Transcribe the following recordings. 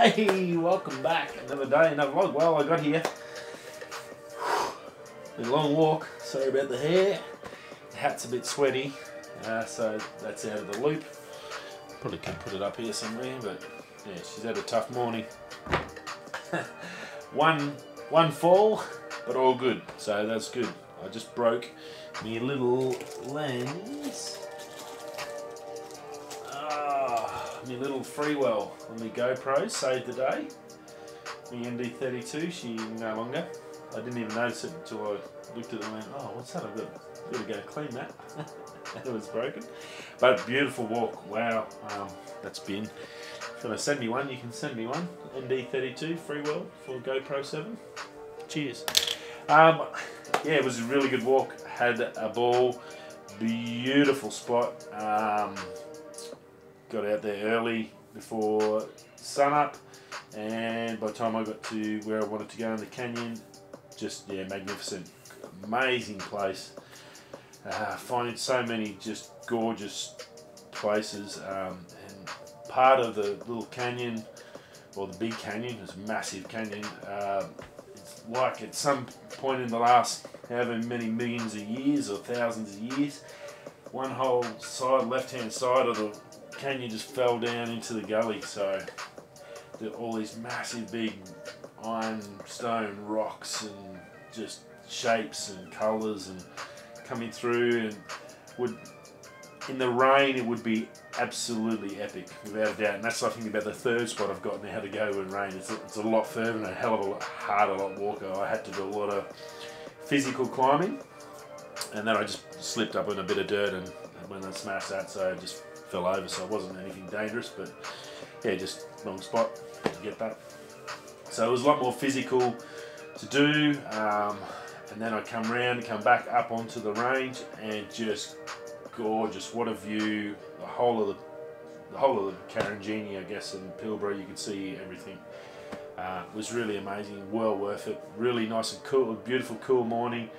Hey, welcome back. Another day, another vlog. Well, I got here. Been a long walk. Sorry about the hair. The hat's a bit sweaty, so that's out of the loop. Probably can put it up here somewhere, but yeah, she's had a tough morning. one fall, but all good. So that's good. I just broke my little lens. My little freewell on the GoPro saved the day. My ND32, she no longer. I didn't even notice it until I looked at it and went, oh, what's that? I've got to go clean that. And it was broken. But beautiful walk. Wow. That's been. If you want to send me one, you can send me one. ND32 freewell for GoPro 7. Cheers. Yeah, it was a really good walk. Had a ball. Beautiful spot. Got out there early before sunup, and by the time I got to where I wanted to go in the canyon, just yeah, magnificent, amazing place. Finding so many just gorgeous places, and part of the little canyon, or the big canyon, it's a massive canyon. It's like at some point in the last however many millions of years or thousands of years, one whole side, left-hand side of the canyon just fell down into the gully, so all these massive big ironstone rocks and just shapes and colours and coming through, and would in the rain it would be absolutely epic without a doubt. And that's I think about the third spot I've got now to go in rain. It's a lot further and a hell of a lot harder, a lot walker. I had to do a lot of physical climbing, and then I just slipped up in a bit of dirt and when I smashed that, so I just fell over, so it wasn't anything dangerous, but yeah, just wrong spot to get that. So it was a lot more physical to do, and then I come back up onto the range, and just gorgeous. What a view! The whole of the Karanjini, I guess, and Pilbara, you could see everything. It was really amazing, well worth it. Really nice and cool, a beautiful, cool morning.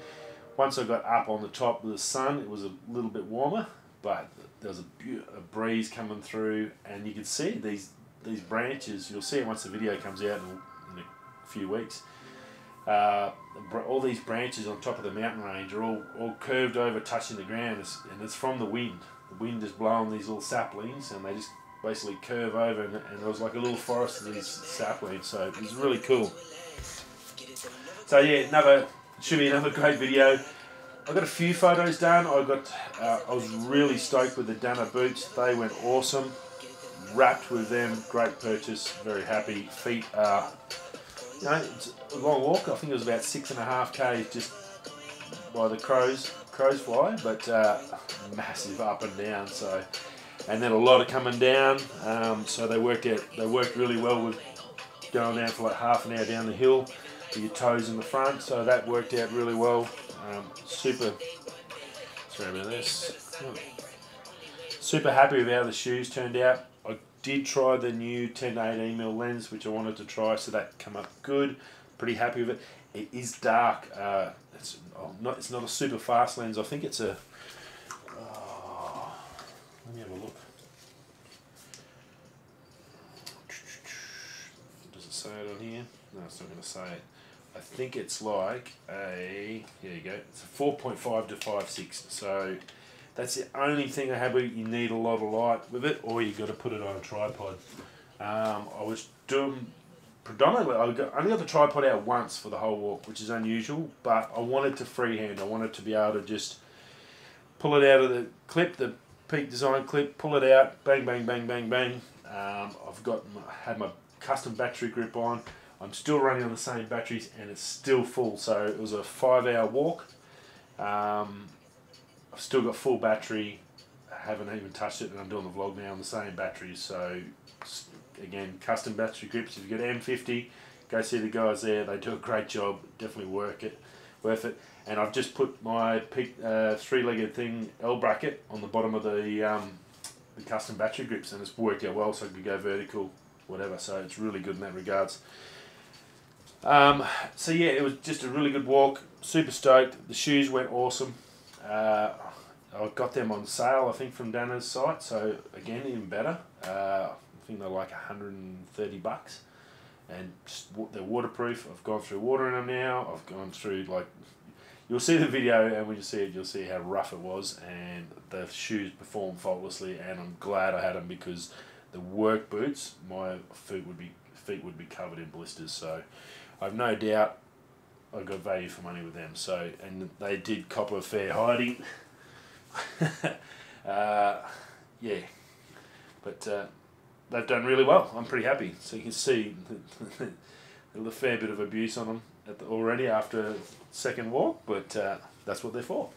Once I got up on the top of the sun, it was a little bit warmer, but there was a breeze coming through, and you can see these branches. You'll see it once the video comes out in a few weeks. All these branches on top of the mountain range are all curved over, touching the ground, and it's from the wind. The wind is blowing these little saplings, and they just basically curve over, and there was like a little forest of these saplings. So it was really cool. So yeah, should be another great video. I got a few photos done. I was really stoked with the Dana boots. They went awesome. Wrapped with them. Great purchase. Very happy. Feet are, it's a long walk. I think it was about 6.5 k's just by the crow's fly, but massive up and down. So, and then a lot of coming down. So they worked really well with going down for like half an hour down the hill with your toes in the front. So that worked out really well. Sorry about this. Super happy with how the shoes turned out. I did try the new 10 to 18mm lens, which I wanted to try, so that came up good. Pretty happy with it. It is dark. It's not a super fast lens. I think it's a. Let me have a look. Does it say it on here? No, it's not going to say it. I think it's like here you go, it's a 4.5 to 5.6, so that's the only thing I have. You need a lot of light with it, or you got to put it on a tripod. I was doing predominantly, I only got the tripod out once for the whole walk, which is unusual, but I wanted to freehand. I wanted to be able to just pull it out of the clip, the Peak Design clip, pull it out, bang, bang, bang, bang, bang. Had my custom battery grip on. I'm still running on the same batteries, and it's still full. So it was a 5-hour walk. I've still got full battery. I haven't even touched it, and I'm doing the vlog now on the same batteries. So again, custom battery grips. If you get M50, go see the guys there. They do a great job. Definitely worth it. And I've just put my three-legged thing L bracket on the bottom of the custom battery grips, and it's worked out well. So I can go vertical, whatever. So it's really good in that regards. So yeah, it was just a really good walk. Super stoked. The shoes went awesome. I got them on sale, I think, from Dana's site. So again, even better. I think they're like $130. and they're waterproof. I've gone through water in them now. I've gone through, like, you'll see the video, and when you see it, you'll see how rough it was, and the shoes perform faultlessly, and I'm glad I had them, because the work boots, my feet would be covered in blisters. So I've no doubt I got value for money with them. So, and they did cop a fair hiding. Yeah, but they've done really well. I'm pretty happy. So you can see a fair bit of abuse on them already after a second walk, but that's what they're for.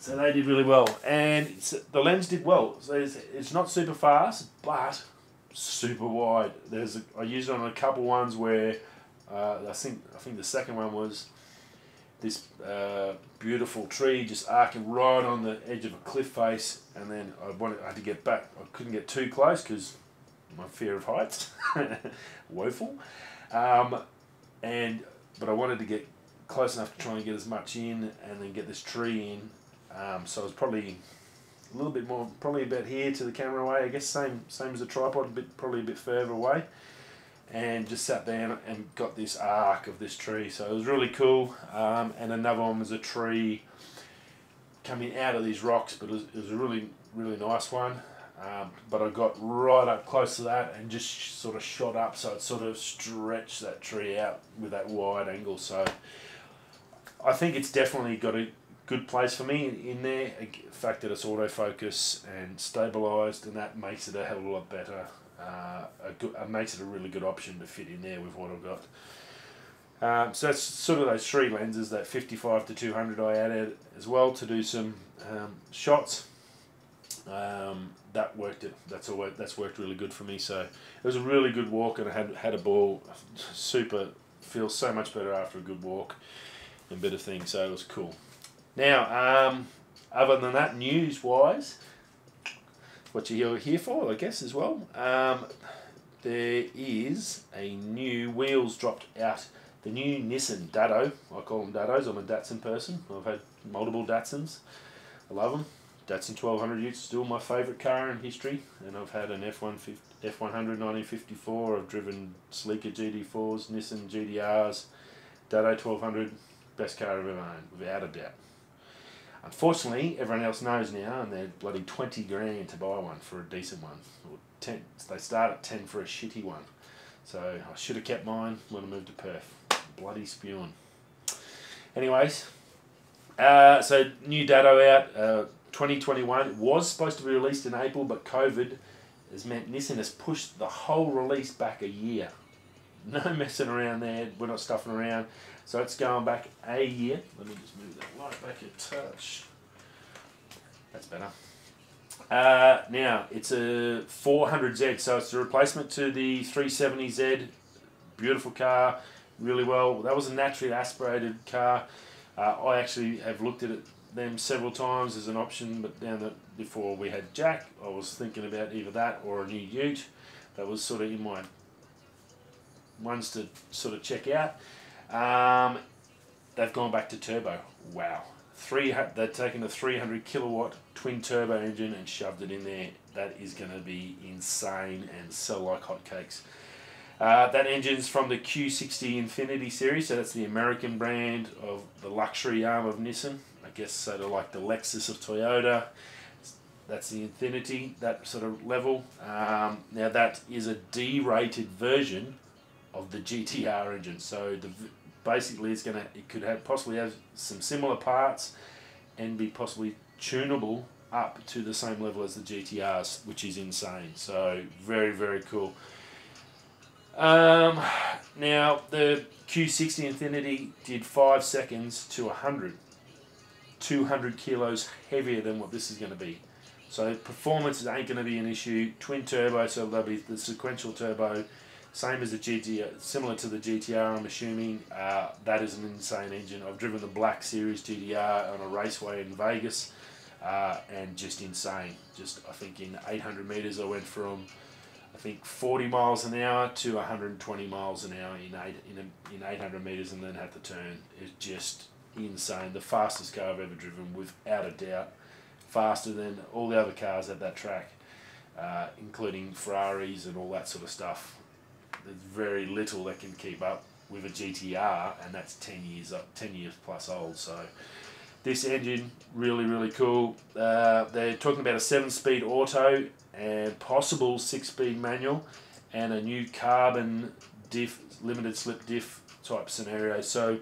So they did really well, and the lens did well. So it's not super fast, but super wide. I used it on a couple ones where I think the second one was this beautiful tree just arcing right on the edge of a cliff face, and then I had to get back. I couldn't get too close because my fear of heights, woeful. But I wanted to get close enough to try and get as much in, and then get this tree in. So it was probably a little bit more, probably about here to the camera away. I guess same as a tripod, probably a bit further away. And just sat down and got this arc of this tree, so it was really cool. And another one was a tree coming out of these rocks, but it was a really nice one. But I got right up close to that and just sort of shot up, so it sort of stretched that tree out with that wide angle. So I think it's definitely got a good place for me in there. The fact that it's autofocus and stabilised, and that makes it a hell of a lot better. Makes it a really good option to fit in there with what I've got. So that's sort of those three lenses, that 55 to 200 I added as well to do some shots. That worked. That's worked really good for me. So it was a really good walk, and I had a ball. Feels so much better after a good walk and bit of thing. So it was cool. Now, other than that, news-wise, what you're here for, I guess, as well. There is a new wheels dropped out. The new Nissan Dado. I call them Dados. I'm a Datsun person. I've had multiple Datsuns. I love them. Datsun 1200 Utes, still my favourite car in history. And I've had an F100 1954. I've driven sleeker GT4s, Nissan GTRs, Dado 1200. Best car I've ever owned, without a doubt. Unfortunately, everyone else knows now, and they're bloody 20 grand to buy one for a decent one. Or 10. They start at 10 for a shitty one. So I should have kept mine when I moved to Perth. Bloody spewing. Anyways, so new Dado out, 2021. It was supposed to be released in April, but COVID has meant Nissan has pushed the whole release back a year. No messing around there. We're not stuffing around. So it's going back a year. Let me just move that light back a touch. That's better. Now, it's a 400Z, so it's a replacement to the 370Z. Beautiful car, really well. That was a naturally aspirated car. I actually have looked at them several times as an option, but before we had Jack, I was thinking about either that or a new Ute. That was sort of in my ones to sort of check out. They've gone back to turbo. Wow. They've taken a 300 kilowatt twin turbo engine and shoved it in there. That is going to be insane and sell like hotcakes. That engine's from the Q60 Infinity series, so that's the American brand of the luxury arm of Nissan. I guess sort of like the Lexus of Toyota. That's the Infinity, that sort of level. Now that is a D-rated version of the GTR engine. So basically it could possibly have some similar parts and be possibly tunable up to the same level as the GTRs, which is insane. So very, very cool. Now the Q60 Infinity did 5 seconds to 100. 200 kilos heavier than what this is going to be. So performance ain't going to be an issue. Twin turbo, so that'll be the sequential turbo. Same as the GTR, similar to the GTR, I'm assuming. That is an insane engine. I've driven the Black Series GTR on a raceway in Vegas, and just insane. I think in 800 metres I went from, 40 miles an hour to 120 miles an hour in 800 metres, and then had to turn. It's just insane. The fastest car I've ever driven, without a doubt. Faster than all the other cars at that track, including Ferraris and all that sort of stuff. there's very little that can keep up with a GTR, and that's 10 years plus old. So this engine, really cool. They're talking about a 7-speed auto and possible 6-speed manual, and a new carbon diff, limited slip diff type scenario. So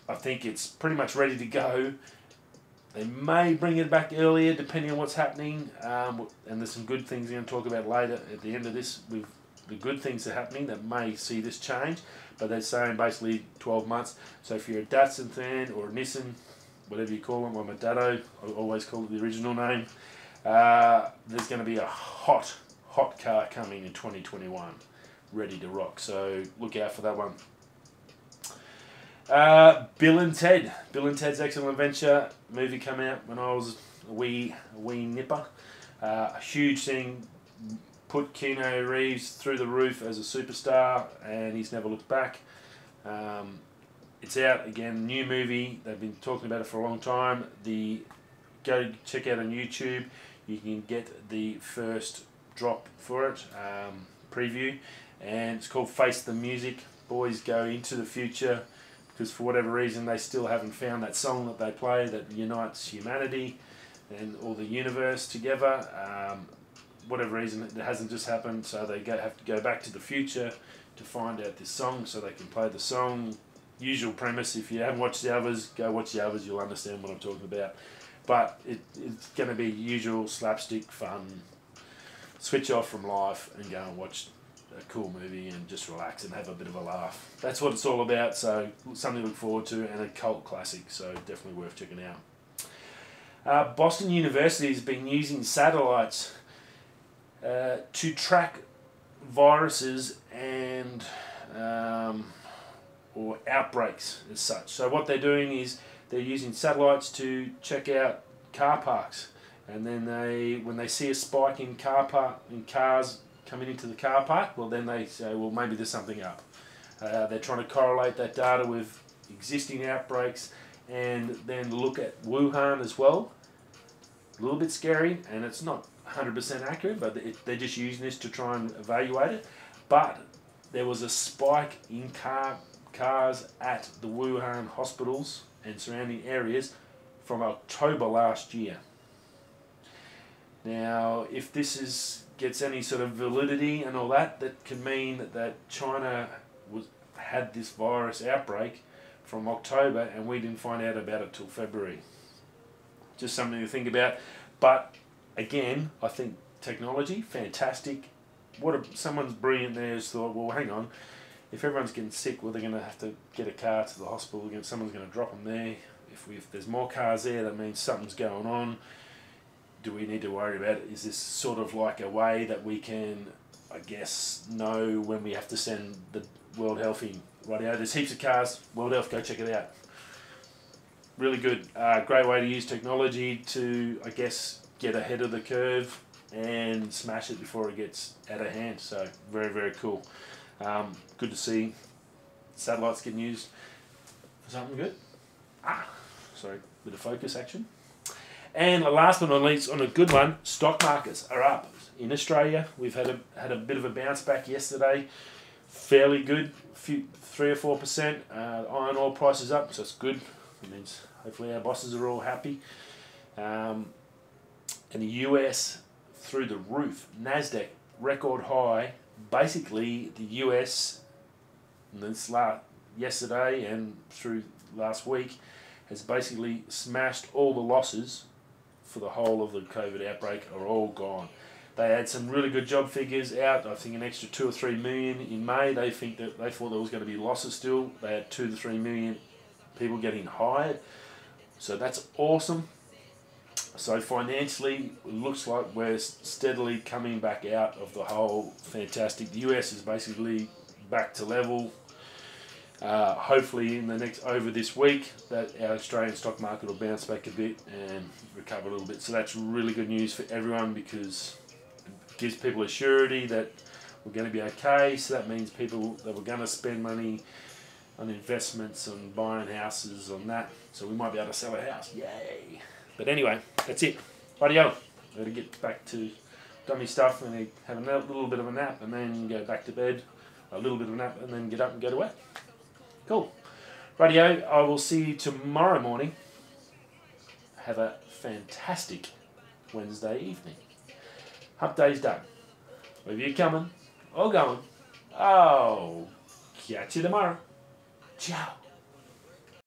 I think it's pretty much ready to go. They may bring it back earlier depending on what's happening, and there's some good things we're going to talk about later at the end of this with the good things that are happening that may see this change, but they're saying basically 12 months. So if you're a Datsun fan or a Nissan, whatever you call them, I'm a Datto, I always call it the original name, there's going to be a hot car coming in 2021, ready to rock, so look out for that one. Bill and Ted. Bill and Ted's Excellent Adventure movie came out when I was a wee nipper. A huge thing, put Keanu Reeves through the roof as a superstar, and he's never looked back. It's out again, new movie. They've been talking about it for a long time. Go check out on YouTube. You can get the first drop for it, preview, and it's called Face the Music. Boys go into the future, because for whatever reason they still haven't found that song that they play that unites humanity and all the universe together. Whatever reason, it hasn't just happened, so they have to go back to the future to find out this song so they can play the song. Usual premise. If you haven't watched the others, go watch the others, you'll understand what I'm talking about. But it's going to be usual slapstick fun. Switch off from life and go and watch a cool movie and just relax and have a bit of a laugh. That's what it's all about, so something to look forward to, and a cult classic, so definitely worth checking out. Boston University has been using satellites to track viruses and or outbreaks as such. So what they're doing is they're using satellites to check out car parks, and then when they see a spike in cars coming into the car park, well then they say, well, maybe there's something up. They're trying to correlate that data with existing outbreaks, and then look at Wuhan as well. A little bit scary, and it's not 100% accurate, but they're just using this to try and evaluate it. But there was a spike in cars at the Wuhan hospitals and surrounding areas from October last year. Now, if this gets any sort of validity and all that, that could mean that China had this virus outbreak from October and we didn't find out about it till February. Just something to think about. But again, I think technology, fantastic. Someone's brilliant there has thought, well, hang on, if everyone's getting sick, well, they're going to have to get a car to the hospital. Someone's going to drop them there. If there's more cars there, that means something's going on. Do we need to worry about it? Is this sort of like a way that we can, I guess, know when we have to send the World Health in? Rightio, there's heaps of cars. World Health, go check it out. Really good. Great way to use technology to, I guess, get ahead of the curve and smash it before it gets out of hand. So very cool. Good to see satellites getting used for something good. Sorry, bit of focus action. And last but not least, on a good one, stock markets are up in Australia. We've had a bit of a bounce back yesterday, fairly good, 3 or 4%. Iron ore prices up, so it's good. It means hopefully our bosses are all happy. And the US through the roof, Nasdaq record high. Basically, the US yesterday and through last week has basically smashed all the losses for the whole of the COVID outbreak are all gone. They had some really good job figures out. I think an extra 2 or 3 million in May. They thought there was going to be losses still. They had 2 to 3 million people getting hired. So that's awesome. So financially, it looks like we're steadily coming back out of the whole fantastic. The US is basically back to level. Hopefully over this week that our Australian stock market will bounce back a bit and recover a little bit. So that's really good news for everyone, because it gives people a surety that we're going to be okay. So that means people that were going to spend money on investments, on buying houses, on that. So we might be able to sell a house. Yay! But anyway, that's it. Rightio. Got to get back to done my stuff, and have a little bit of a nap, and then go back to bed, a little bit of a nap, and then get up and go to work. Cool. Radio, I will see you tomorrow morning. Have a fantastic Wednesday evening. Hump day's done. Whether you're coming or going, catch you tomorrow. Ciao.